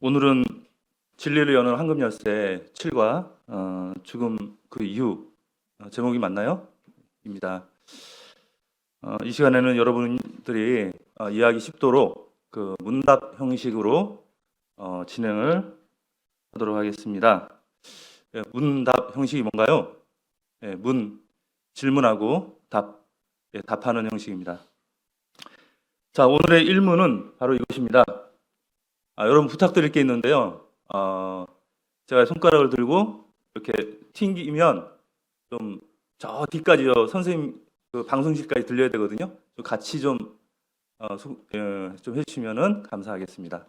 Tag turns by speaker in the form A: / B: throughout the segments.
A: 오늘은 진리를 여는 황금 열쇠 7과 죽음 그 이유 제목이 맞나요? 입니다. 이 시간에는 여러분들이 이해하기 쉽도록 그 문답 형식으로 진행을 하도록 하겠습니다. 문답 형식이 뭔가요? 질문하고 답하는 형식입니다. 자, 오늘의 1문은 바로 이것입니다. 여러분 부탁드릴 게 있는데요. 제가 손가락을 들고 이렇게 튕기면 좀 저 뒤까지요. 선생님 그 방송실까지 들려야 되거든요. 좀 같이 좀 해주시면은 감사하겠습니다.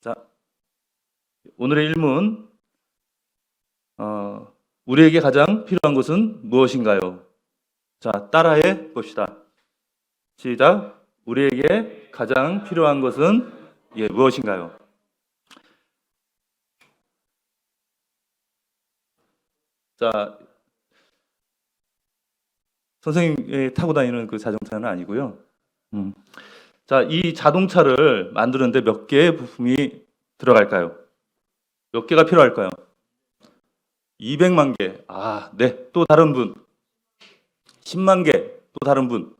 A: 자, 오늘의 1문. 우리에게 가장 필요한 것은 무엇인가요? 자, 따라해 봅시다. 시작. 우리에게 가장 필요한 것은 무엇인가요? 자, 선생님이 타고 다니는 그 자동차는 아니고요. 자, 이 자동차를 만드는데 몇 개의 부품이 들어갈까요? 몇 개가 필요할까요? 200만 개. 네. 또 다른 분. 10만 개. 또 다른 분.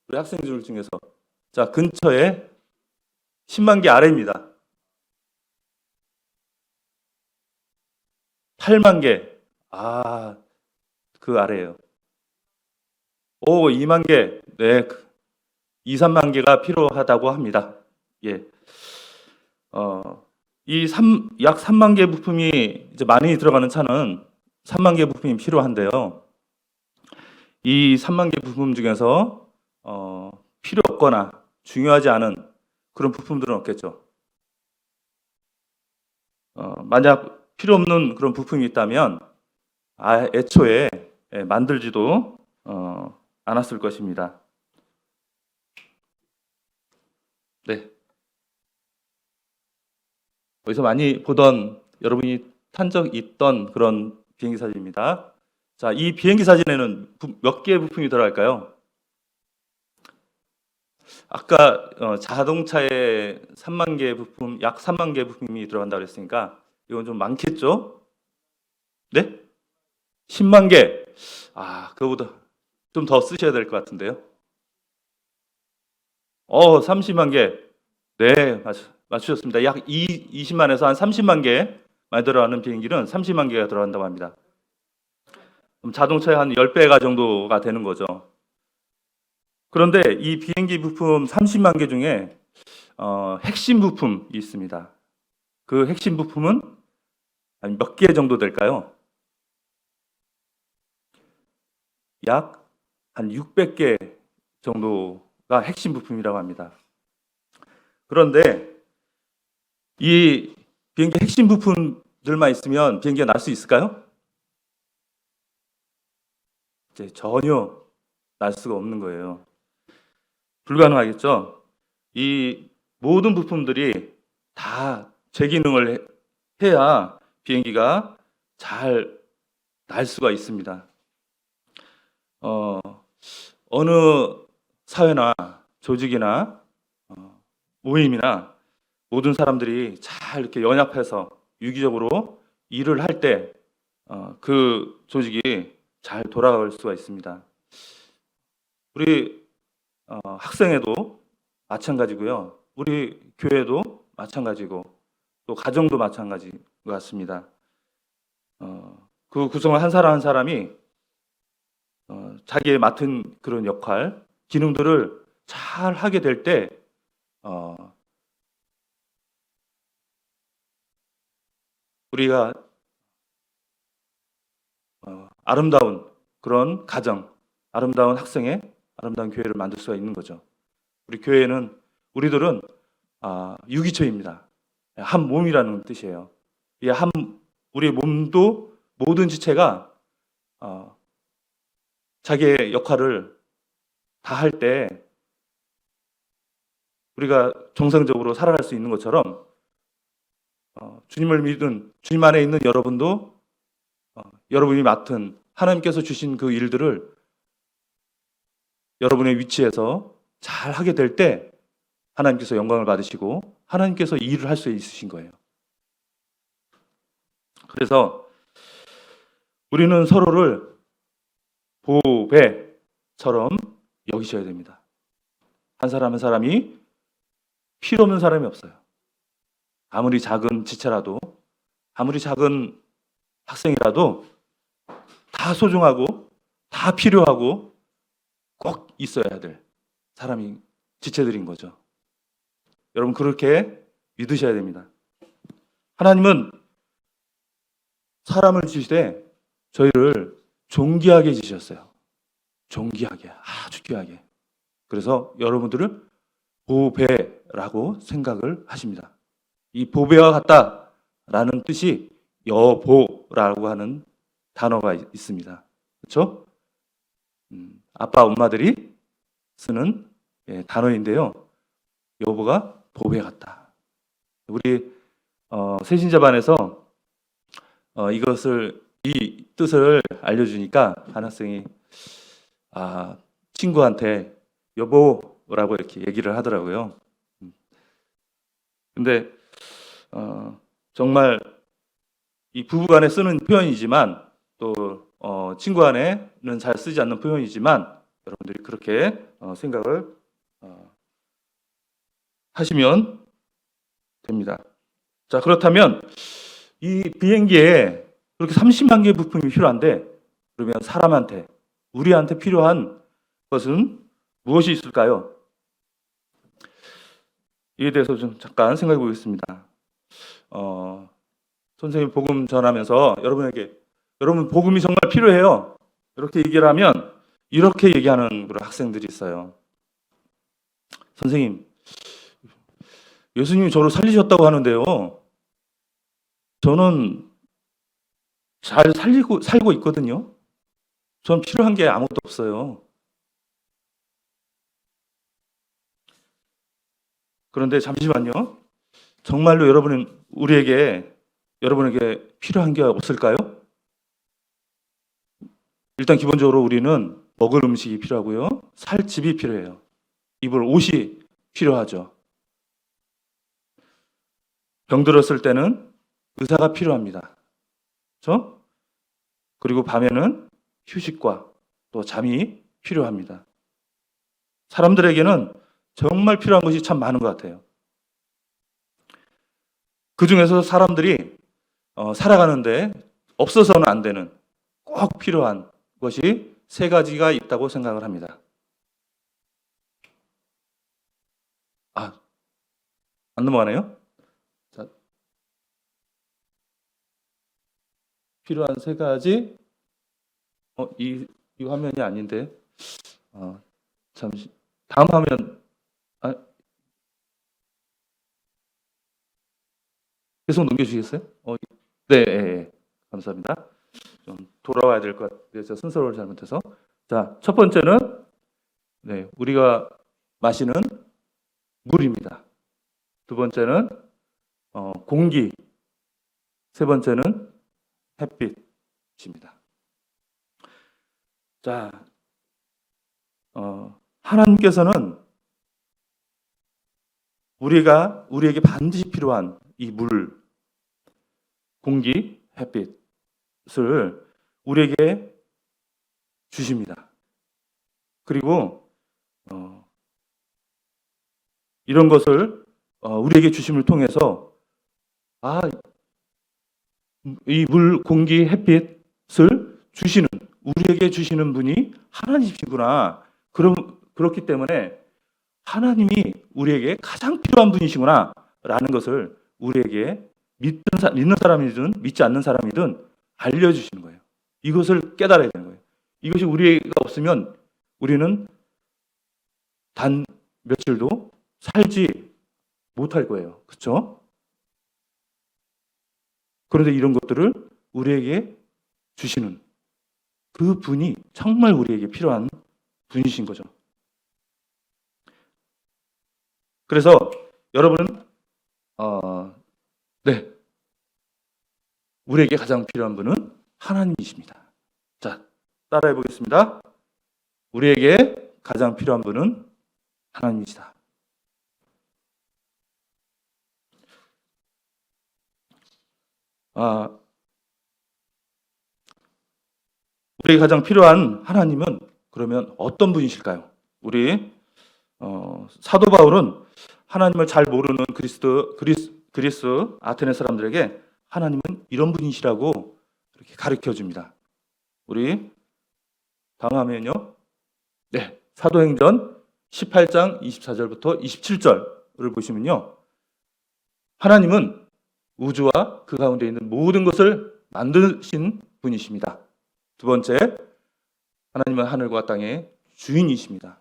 A: 우리 학생들 중에서. 자, 근처에 10만 개 아래입니다. 8만 개. 그 아래예요. 2만 개. 네. 2, 3만 개가 필요하다고 합니다. 예. 약 3만 개 부품이 이제 많이 들어가는 차는 3만 개 부품이 필요한데요. 이 3만 개 부품 중에서 필요 없거나 중요하지 않은 그런 부품들은 없겠죠. 만약 필요 없는 그런 부품이 있다면 애초에 만들지도 않았을 것입니다. 네. 어디서 많이 보던 여러분이 탄 적 있던 그런 비행기 사진입니다. 자, 이 비행기 사진에는 몇 개의 부품이 들어갈까요? 아까 자동차에 3만 개의 부품, 약 3만 개의 부품이 들어간다고 했으니까 이건 좀 많겠죠? 네? 10만 개. 그거보다 좀 더 쓰셔야 될 것 같은데요. 30만 개. 네, 맞추셨습니다. 약 20만에서 한 30만 개 많이 들어가는 비행기는 30만 개가 들어간다고 합니다. 그럼 자동차의 한 10배가 정도가 되는 거죠. 그런데 이 비행기 부품 30만 개 중에 핵심 부품이 있습니다. 그 핵심 부품은 몇 개 정도 될까요? 약 한 600개 정도가 핵심 부품이라고 합니다. 그런데 이 비행기 핵심 부품들만 있으면 비행기가 날 수 있을까요? 이제 전혀 날 수가 없는 거예요. 불가능하겠죠? 이 모든 부품들이 다 제 기능을 해야 비행기가 잘 날 수가 있습니다. 어느 사회나 조직이나 모임이나 모든 사람들이 잘 이렇게 연합해서 유기적으로 일을 할 때 그 조직이 잘 돌아갈 수가 있습니다. 우리 학생회도 마찬가지고요. 우리 교회도 마찬가지고 또 가정도 마찬가지 같습니다. 그 구성을 한 사람 한 사람이 자기의 맡은 그런 역할, 기능들을 잘 하게 될 때 우리가 아름다운 그런 가정, 아름다운 학생회, 아름다운 교회를 만들 수가 있는 거죠. 우리들은 유기체입니다. 한 몸이라는 뜻이에요. 우리의 몸도 모든 지체가 자기의 역할을 다 할 때 우리가 정상적으로 살아갈 수 있는 것처럼 주님을 믿은 주님 안에 있는 여러분도 여러분이 맡은 하나님께서 주신 그 일들을 여러분의 위치에서 잘 하게 될 때 하나님께서 영광을 받으시고 하나님께서 이 일을 할 수 있으신 거예요. 그래서 우리는 서로를 보배처럼 여기셔야 됩니다. 한 사람 한 사람이 필요 없는 사람이 없어요. 아무리 작은 지체라도, 아무리 작은 학생이라도 다 소중하고 다 필요하고 꼭 있어야 될 사람이 지체들인 거죠. 여러분 그렇게 믿으셔야 됩니다. 하나님은 사람을 지으시되 저희를 존귀하게 지으셨어요. 존귀하게, 아주 귀하게. 그래서 여러분들을 보배라고 생각을 하십니다. 이 보배와 같다라는 뜻이 여보라고 하는 단어가 있습니다. 그렇죠? 아빠, 엄마들이 쓰는 단어인데요. 여보가 보배 같다. 우리 새신자반에서 이 뜻을 알려주니까 한 학생이 친구한테 여보라고 이렇게 얘기를 하더라고요. 근데 정말 이 부부간에 쓰는 표현이지만 또 친구간에는 잘 쓰지 않는 표현이지만 여러분들이 그렇게 생각을 하시면 됩니다. 자, 그렇다면 이 비행기에 그렇게 30만 개의 부품이 필요한데 그러면 사람한테, 우리한테 필요한 것은 무엇이 있을까요? 이에 대해서 좀 잠깐 생각해 보겠습니다. 선생님 복음 전하면서 여러분 복음이 정말 필요해요. 이렇게 얘기를 하면 이렇게 얘기하는 그런 학생들이 있어요. 선생님, 예수님이 저를 살리셨다고 하는데요. 저는 잘 살고 있거든요. 전 필요한 게 아무것도 없어요. 그런데 잠시만요. 정말로 여러분에게 필요한 게 없을까요? 일단 기본적으로 우리는 먹을 음식이 필요하고요. 살 집이 필요해요. 입을 옷이 필요하죠. 병들었을 때는 의사가 필요합니다. 그렇죠? 그리고 밤에는 휴식과 또 잠이 필요합니다. 사람들에게는 정말 필요한 것이 참 많은 것 같아요. 그 중에서 사람들이 살아가는데 없어서는 안 되는 꼭 필요한 것이 세 가지가 있다고 생각을 합니다. 안 넘어가네요? 자, 필요한 세 가지. 이 화면이 아닌데. 잠시. 다음 화면. 계속 넘겨주시겠어요? 네, 네, 감사합니다. 좀 돌아와야 될 것 같아요. 제가 순서를 잘못해서. 자, 첫 번째는 우리가 마시는 물입니다. 두 번째는 공기. 세 번째는 햇빛입니다. 자, 하나님께서는 우리에게 반드시 필요한 이 물, 공기, 햇빛을 우리에게 주십니다. 그리고 이런 것을 우리에게 주심을 통해서 이 물, 공기, 햇빛을 우리에게 주시는 분이 하나님이시구나. 그렇기 때문에 하나님이 우리에게 가장 필요한 분이시구나 라는 것을 우리에게 믿는 사람이든 믿지 않는 사람이든 알려주시는 거예요. 이것을 깨달아야 되는 거예요. 이것이 우리가 없으면 우리는 단 며칠도 살지 못할 거예요. 그렇죠? 그런데 이런 것들을 우리에게 주시는 그 분이 정말 우리에게 필요한 분이신 거죠. 그래서 여러분은 우리에게 가장 필요한 분은 하나님이십니다. 자, 따라해 보겠습니다. 우리에게 가장 필요한 분은 하나님이시다. 아, 우리에게 가장 필요한 하나님은 그러면 어떤 분이실까요? 우리 사도 바울은 하나님을 잘 모르는 그리스 아테네 사람들에게 하나님은 이런 분이시라고 이렇게 가르쳐 줍니다. 우리 다음 화면요. 네, 사도행전 18장 24절부터 27절을 보시면요. 하나님은 우주와 그 가운데 있는 모든 것을 만드신 분이십니다. 두 번째, 하나님은 하늘과 땅의 주인이십니다.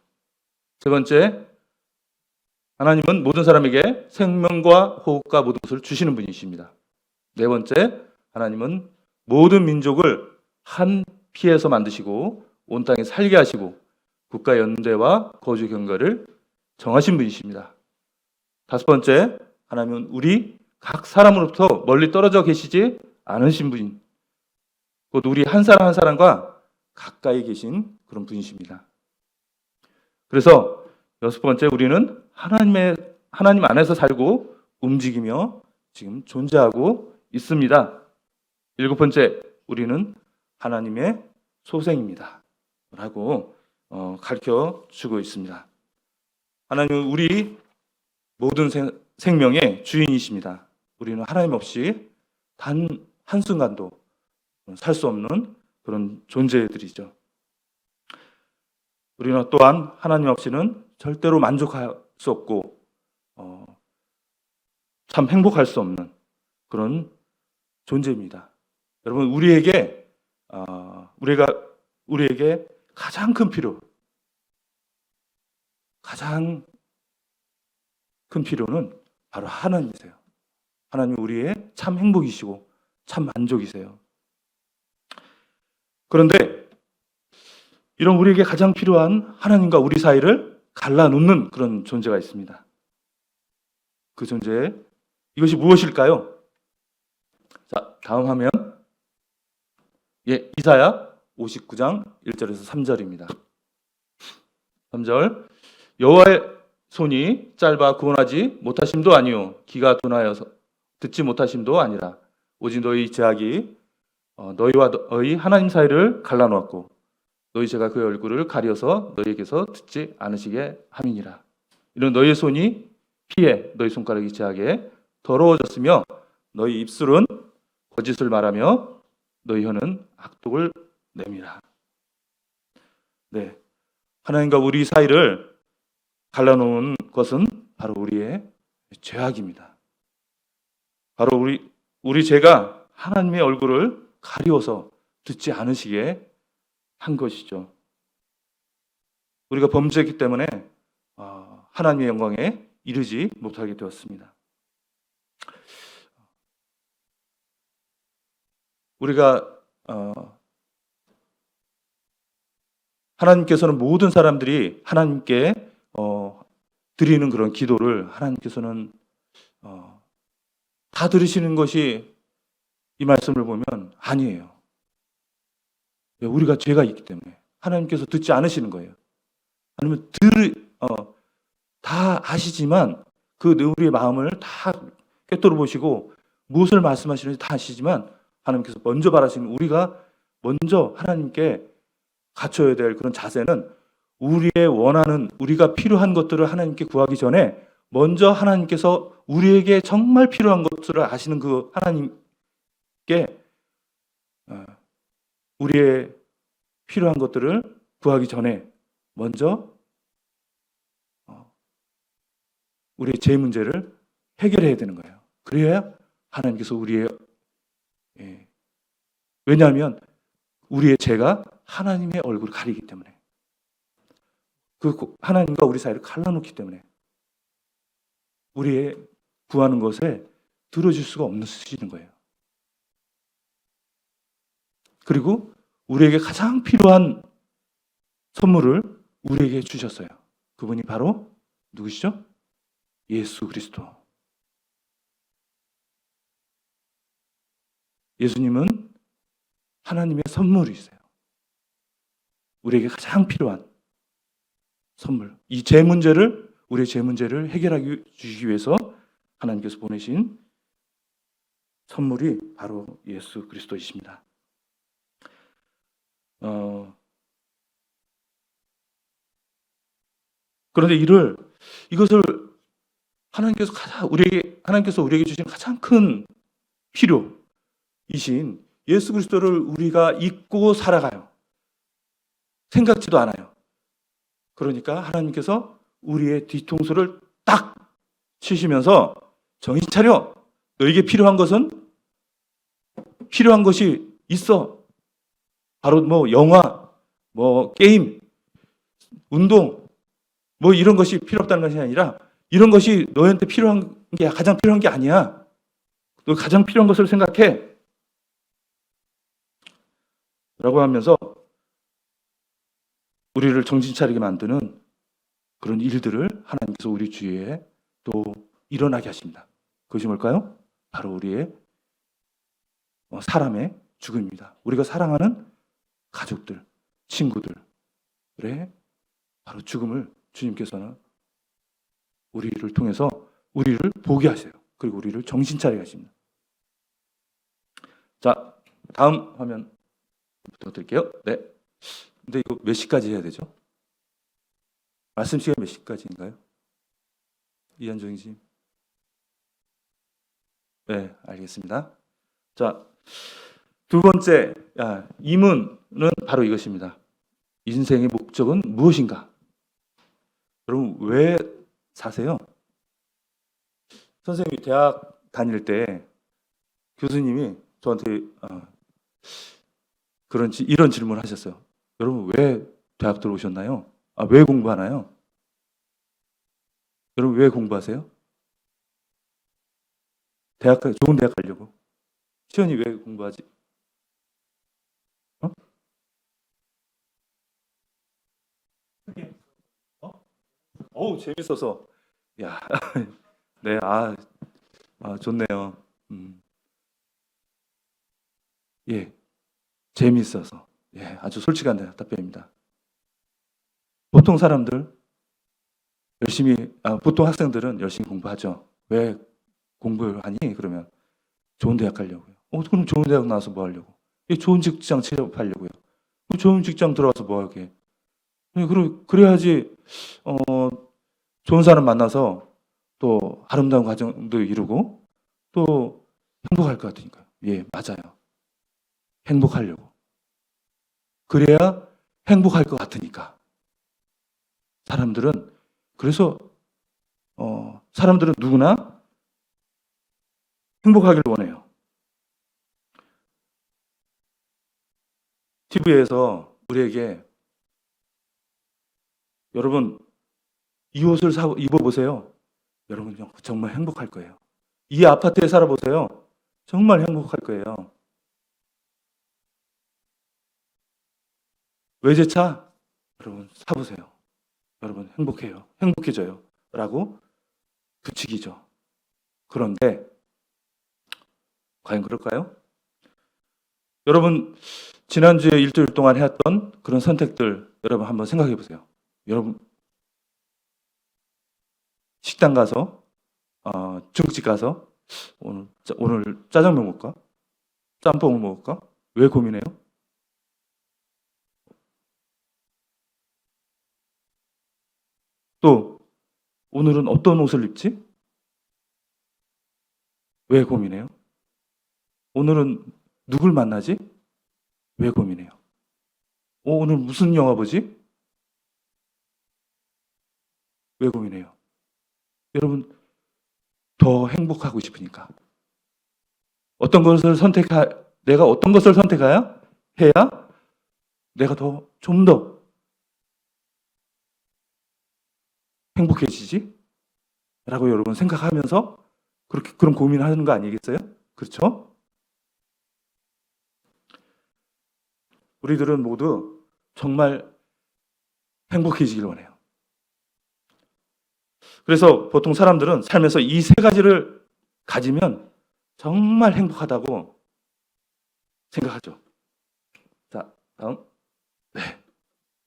A: 세 번째, 하나님은 모든 사람에게 생명과 호흡과 모든 것을 주시는 분이십니다. 네 번째, 하나님은 모든 민족을 한 피에서 만드시고 온 땅에 살게 하시고 국가 연대와 거주 경과를 정하신 분이십니다. 다섯 번째, 하나님은 우리 각 사람으로부터 멀리 떨어져 계시지 않으신 분, 곧 우리 한 사람 한 사람과 가까이 계신 그런 분이십니다. 그래서 여섯 번째, 우리는 하나님 안에서 살고 움직이며 지금 존재하고 있습니다. 일곱 번째, 우리는 하나님의 소생입니다. 라고 가르쳐 주고 있습니다. 하나님은 우리 모든 생명의 주인이십니다. 우리는 하나님 없이 단 한순간도 살 수 없는 그런 존재들이죠. 우리는 또한 하나님 없이는 절대로 만족할 수 없고 참 행복할 수 없는 그런 존재입니다. 여러분, 우리에게 가장 큰 필요, 가장 큰 필요는 바로 하나님이세요. 하나님 우리의 참 행복이시고 참 만족이세요. 그런데 이런 우리에게 가장 필요한 하나님과 우리 사이를 갈라놓는 그런 존재가 있습니다. 그 존재, 이것이 무엇일까요? 자, 다음 화면. 이사야 59장 1절에서 3절입니다. 3절. 여호와의 손이 짧아 구원하지 못하심도 아니요 귀가 둔하여서 듣지 못하심도 아니라 오직 너희 죄악이 너희와 너희 하나님 사이를 갈라놓았고 너희 죄가 그의 얼굴을 가려서 너희에게서 듣지 않으시게 함이니라. 이는 너희의 손이 피해 너희 손가락이 죄악에 더러워졌으며 너희 입술은 거짓을 말하며 너희 혀는 악독을 내미라. 네, 하나님과 우리 사이를 갈라놓은 것은 바로 우리의 죄악입니다. 바로 우리 죄가 하나님의 얼굴을 가리워서 듣지 않으시게 한 것이죠. 우리가 범죄했기 때문에 하나님의 영광에 이르지 못하게 되었습니다. 우리가 하나님께서는 모든 사람들이 하나님께 드리는 그런 기도를 하나님께서는 다 들으시는 것이 이 말씀을 보면 아니에요. 우리가 죄가 있기 때문에 하나님께서 듣지 않으시는 거예요. 아니면 다 아시지만 그 우리의 마음을 다 꿰뚫어 보시고 무엇을 말씀하시는지 다 아시지만 하나님께서 먼저 바라시는, 우리가 먼저 하나님께 갖춰야 될 그런 자세는 우리의 원하는, 우리가 필요한 것들을 하나님께 구하기 전에 먼저 하나님께서 우리에게 정말 필요한 것들을 아시는 그 하나님께 우리의 필요한 것들을 구하기 전에 먼저 우리의 죄 문제를 해결해야 되는 거예요. 그래야 하나님께서 왜냐하면 우리의 죄가 하나님의 얼굴을 가리기 때문에, 그 하나님과 우리 사이를 갈라놓기 때문에 우리의 구하는 것에 들어줄 수가 없으시는 거예요. 그리고 우리에게 가장 필요한 선물을 우리에게 주셨어요. 그분이 바로 누구시죠? 예수 그리스도. 예수님은 하나님의 선물이세요. 우리에게 가장 필요한 선물. 우리의 죄 문제를 해결하기 주시기 위해서 하나님께서 보내신 선물이 바로 예수 그리스도이십니다. 그런데 이것을 하나님께서 우리에게 주신 가장 큰 필요이신 예수 그리스도를 우리가 잊고 살아가요. 생각지도 않아요. 그러니까 하나님께서 우리의 뒤통수를 딱 치시면서 정신 차려. 너에게 필요한 것이 있어. 바로 뭐 영화, 뭐 게임, 운동, 뭐 이런 것이 필요 없다는 것이 아니라 이런 것이 너한테 가장 필요한 게 아니야. 너 가장 필요한 것을 생각해. 라고 하면서 우리를 정신 차리게 만드는 그런 일들을 하나님께서 우리 주위에 또 일어나게 하십니다. 그것이 뭘까요? 바로 우리의 사람의 죽음입니다. 우리가 사랑하는 가족들, 친구들의 바로 죽음을 주님께서는 우리를 통해서 우리를 보게 하세요. 그리고 우리를 정신 차리게 하십니다. 자, 다음 화면 부탁드릴게요. 네. 근데 이거 몇 시까지 해야 되죠? 말씀 시간 몇 시까지인가요? 이한정희 씨. 네, 알겠습니다. 자, 두 번째 이문은 바로 이것입니다. 인생의 목적은 무엇인가? 여러분 왜 사세요? 선생님이 대학 다닐 때 교수님이 저한테 이런 질문을 하셨어요. 여러분 왜 대학 들어오셨나요? 왜 공부하나요? 여러분 왜 공부하세요? 좋은 대학 가려고. 시연이 왜 공부하지? 재밌어서. 야, 네, 좋네요. 예, 재밌어서. 예, 아주 솔직한 답변입니다. 보통 학생들은 열심히 공부하죠. 왜 공부를 하니? 그러면 좋은 대학 가려고요. 그럼 좋은 대학 나와서 뭐 하려고? 좋은 직장 취업하려고요. 좋은 직장 들어와서 뭐 하게? 그래야지 좋은 사람 만나서 또 아름다운 가정도 이루고 또 행복할 것 같으니까요. 예, 맞아요. 행복하려고. 그래야 행복할 것 같으니까. 사람들은 누구나 행복하길 원해요. TV에서 우리에게 여러분 이 옷을 입어보세요. 여러분 정말 행복할 거예요. 이 아파트에 살아보세요. 정말 행복할 거예요. 외제차 여러분 사보세요. 여러분 행복해져요. 라고 규칙이죠. 그런데 과연 그럴까요? 여러분 지난주에 일주일 동안 해왔던 그런 선택들 여러분 한번 생각해 보세요. 여러분 식당 가서 중국집 가서 오늘 짜장면 먹을까? 짬뽕을 먹을까? 왜 고민해요? 또 오늘은 어떤 옷을 입지? 왜 고민해요? 오늘은 누굴 만나지? 왜 고민해요? 오늘 무슨 영화 보지? 왜 고민해요? 여러분 더 행복하고 싶으니까. 내가 어떤 것을 선택해야 내가 좀 더 행복해지지? 라고 여러분 생각하면서 그런 고민을 하는 거 아니겠어요? 그렇죠? 우리들은 모두 정말 행복해지길 원해요. 그래서 보통 사람들은 삶에서 이 세 가지를 가지면 정말 행복하다고 생각하죠. 자, 다음. 네.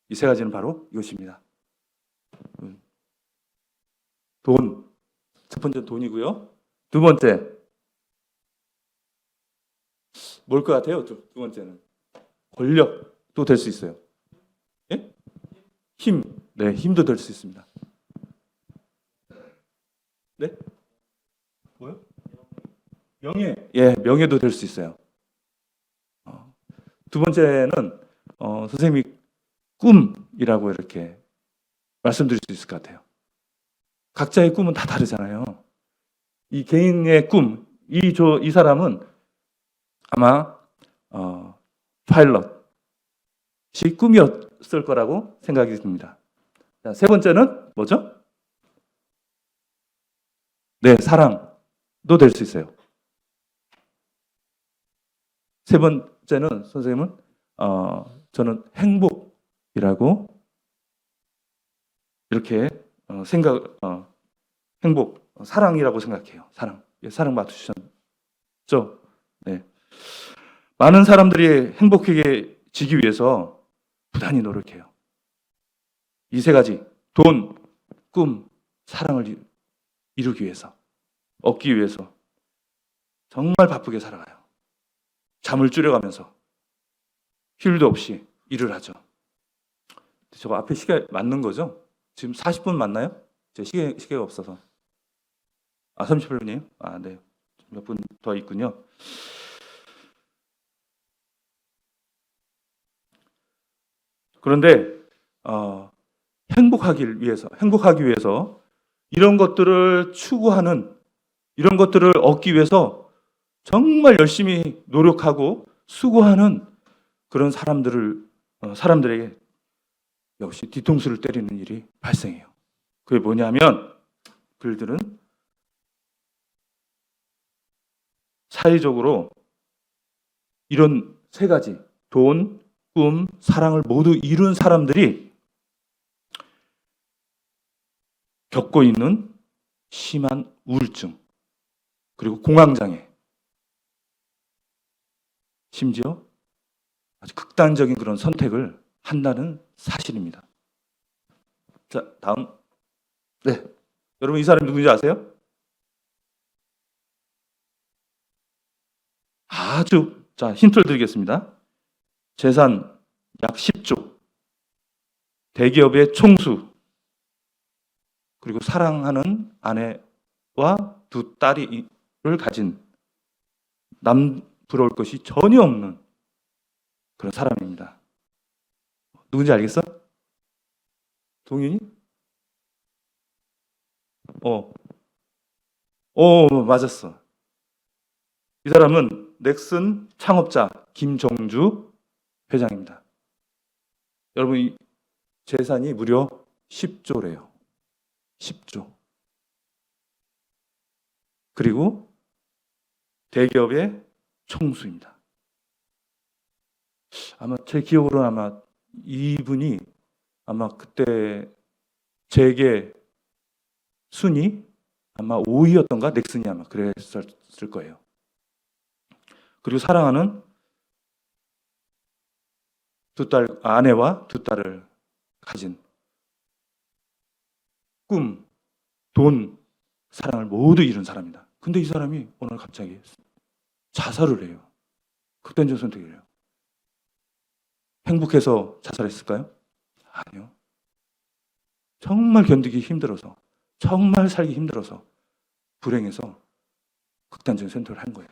A: 이 세 가지는 바로 이것입니다. 첫 번째 돈이고요. 두 번째, 뭘 것 같아요? 두 번째는 권력도 될 수 있어요. 예? 힘, 네, 힘도 될 수 있습니다. 네? 뭐요? 명예, 예, 명예도 될 수 있어요. 두 번째는 선생님이 꿈이라고 이렇게 말씀드릴 수 있을 것 같아요. 각자의 꿈은 다 다르잖아요. 이 개인의 꿈, 이 사람은 아마 파일럿이 꿈이었을 거라고 생각이 듭니다. 자, 세 번째는 뭐죠? 네, 사랑도 될 수 있어요. 세 번째는 선생님은 저는 행복이라고 이렇게 행복, 사랑이라고 생각해요. 사랑 맞추셨죠? 네. 많은 사람들이 행복해지기 위해서 부단히 노력해요. 이 세 가지, 돈, 꿈, 사랑을 이루기 위해서, 얻기 위해서 정말 바쁘게 살아가요. 잠을 줄여가면서 휴일도 없이 일을 하죠. 저거 앞에 시계 맞는 거죠? 지금 40분 맞나요? 제 시계가 없어서. 38분이에요? 네. 몇 분 더 있군요. 그런데 행복하기 위해서 이런 것들을 추구하는, 이런 것들을 얻기 위해서 정말 열심히 노력하고 수고하는 그런 사람들에게 역시 뒤통수를 때리는 일이 발생해요. 그게 뭐냐면 그들은 사회적으로 이런 세 가지, 돈, 꿈, 사랑을 모두 이룬 사람들이 겪고 있는 심한 우울증, 그리고 공황장애, 심지어 아주 극단적인 그런 선택을 한다는 사실입니다. 자, 다음. 네. 여러분 이 사람이 누군지 아세요? 자, 힌트를 드리겠습니다. 재산 약 10조, 대기업의 총수, 그리고 사랑하는 아내와 두 딸을 가진 남 부러울 것이 전혀 없는 그런 사람입니다. 누군지 알겠어? 동윤이? 맞았어. 이 사람은 넥슨 창업자 김정주 회장입니다. 여러분, 이 재산이 무려 10조래요. 10조. 그리고 대기업의 총수입니다. 아마 제 기억으로는 아마 이분이 아마 그때 재계 순위 아마 5위였던가? 넥슨이 아마 그랬을 거예요. 그리고 사랑하는 아내와 두 딸을 가진 꿈, 돈, 사랑을 모두 이룬 사람입니다. 근데 이 사람이 오늘 갑자기 자살을 해요. 극단적 선택을 해요. 행복해서 자살했을까요? 아니요. 정말 견디기 힘들어서, 정말 살기 힘들어서, 불행해서 극단적인 선택을 한 거예요.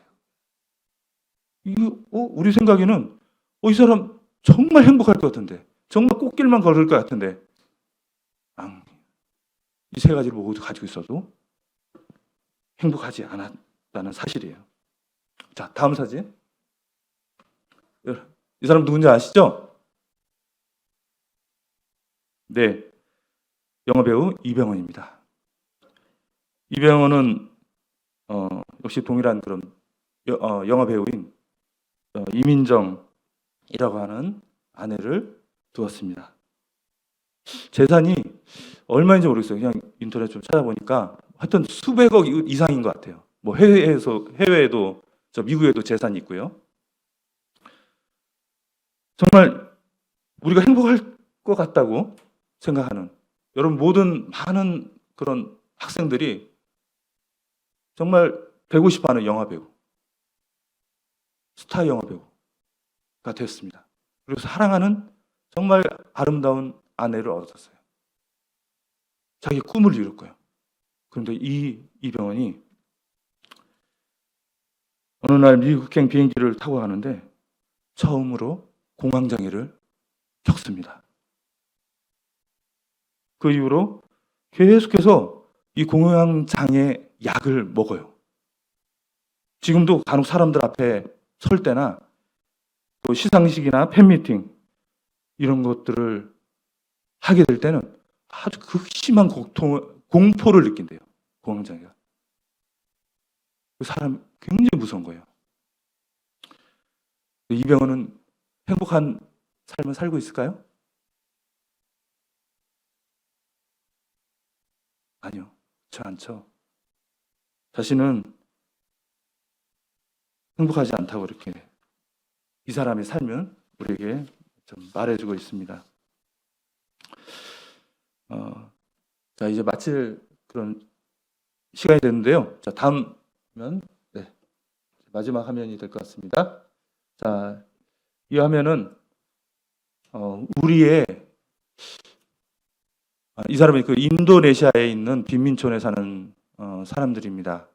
A: 우리 생각에는 이 사람 정말 행복할 것 같은데, 정말 꽃길만 걸을 것 같은데, 이 세 가지를 모두 가지고 있어도 행복하지 않았다는 사실이에요. 자, 다음 사진. 이 사람 누군지 아시죠? 네, 영화배우 이병헌입니다. 이병헌은 역시 동일한 그런 영화배우인 이민정이라고 하는 아내를 두었습니다. 재산이 얼마인지 모르겠어요. 그냥 인터넷 좀 찾아보니까 하여튼 수백억 이상인 것 같아요. 뭐 해외에도 미국에도 재산이 있고요. 정말 우리가 행복할 것 같다고 생각하는 여러분 많은 그런 학생들이 정말 되고 싶어하는 영화배우. 스타 영화 배우가 됐습니다. 그리고 사랑하는 정말 아름다운 아내를 얻었어요. 자기 꿈을 이룰 거예요. 그런데 이 이병헌이 어느 날 미국행 비행기를 타고 가는데 처음으로 공황장애를 겪습니다. 그 이후로 계속해서 이 공황장애 약을 먹어요. 지금도 간혹 사람들 앞에 설 때나 또 시상식이나 팬미팅 이런 것들을 하게 될 때는 아주 극심한 공포를 느낀대요. 공황장애가. 그 사람 굉장히 무서운 거예요. 이병헌은 행복한 삶을 살고 있을까요? 아니요. 그렇지 않죠. 자신은 행복하지 않다고 이렇게 이 사람의 삶은 우리에게 좀 말해주고 있습니다. 자, 이제 마칠 그런 시간이 됐는데요. 자, 다음 화면, 네, 마지막 화면이 될 것 같습니다. 자, 이 화면은 우리의 이 사람이 그 인도네시아에 있는 빈민촌에 사는 사람들입니다.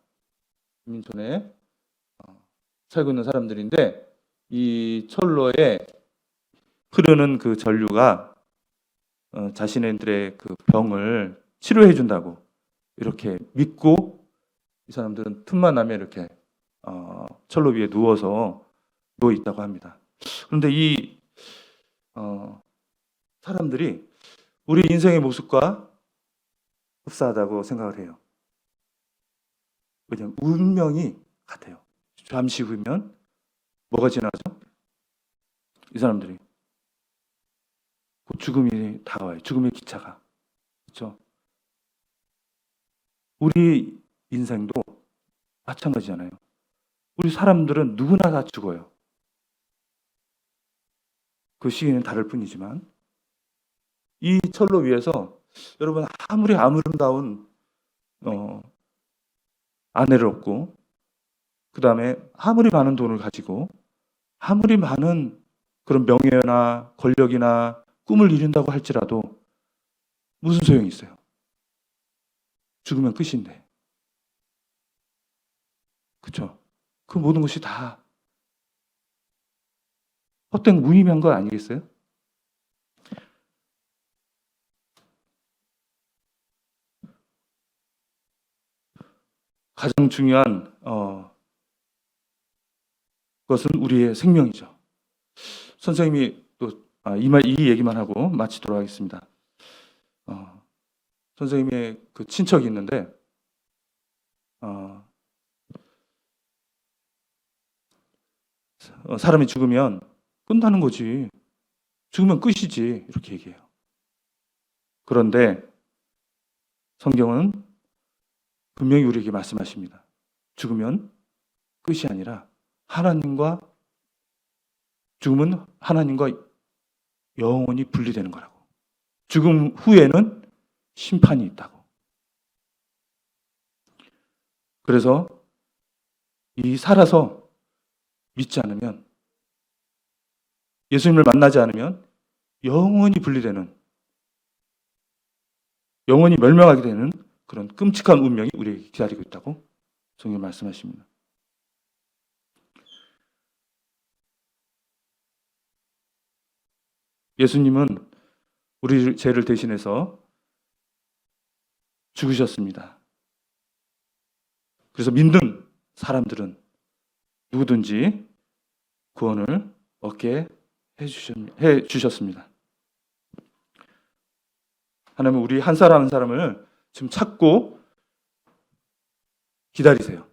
A: 빈민촌에 살고 있는 사람들인데 이 철로에 흐르는 그 전류가 자신들의 그 병을 치료해 준다고 이렇게 믿고 이 사람들은 틈만 나면 이렇게 철로 위에 누워 있다고 합니다. 그런데 이 사람들이 우리 인생의 모습과 흡사하다고 생각을 해요. 왜냐하면 운명이 같아요. 잠시 후면 뭐가 지나죠? 이 사람들이 곧 죽음이 다가와요. 죽음의 기차가. 그렇죠? 우리 인생도 마찬가지잖아요. 우리 사람들은 누구나 다 죽어요. 그 시기는 다를 뿐이지만 이 철로 위에서 여러분 아무리 아름다운 아내를 얻고 그 다음에 아무리 많은 돈을 가지고 아무리 많은 그런 명예나 권력이나 꿈을 이룬다고 할지라도 무슨 소용이 있어요? 죽으면 끝인데. 그렇죠? 그 모든 것이 다 헛된 무의미한 거 아니겠어요? 가장 중요한 것은 우리의 생명이죠. 선생님이 또 이 얘기만 하고 마치도록 하겠습니다. 선생님의 그 친척이 있는데 사람이 죽으면 끝나는 거지. 죽으면 끝이지. 이렇게 얘기해요. 그런데 성경은 분명히 우리에게 말씀하십니다. 죽으면 끝이 아니라 죽음은 하나님과 영원히 분리되는 거라고. 죽음 후에는 심판이 있다고. 그래서 이 살아서 믿지 않으면, 예수님을 만나지 않으면 영원히 분리되는, 영원히 멸망하게 되는 그런 끔찍한 운명이 우리에게 기다리고 있다고 성경이 말씀하십니다. 예수님은 우리 죄를 대신해서 죽으셨습니다. 그래서 믿는 사람들은 누구든지 구원을 얻게 해 주셨습니다. 하나님은 우리 한 사람 한 사람을 지금 찾고 기다리세요.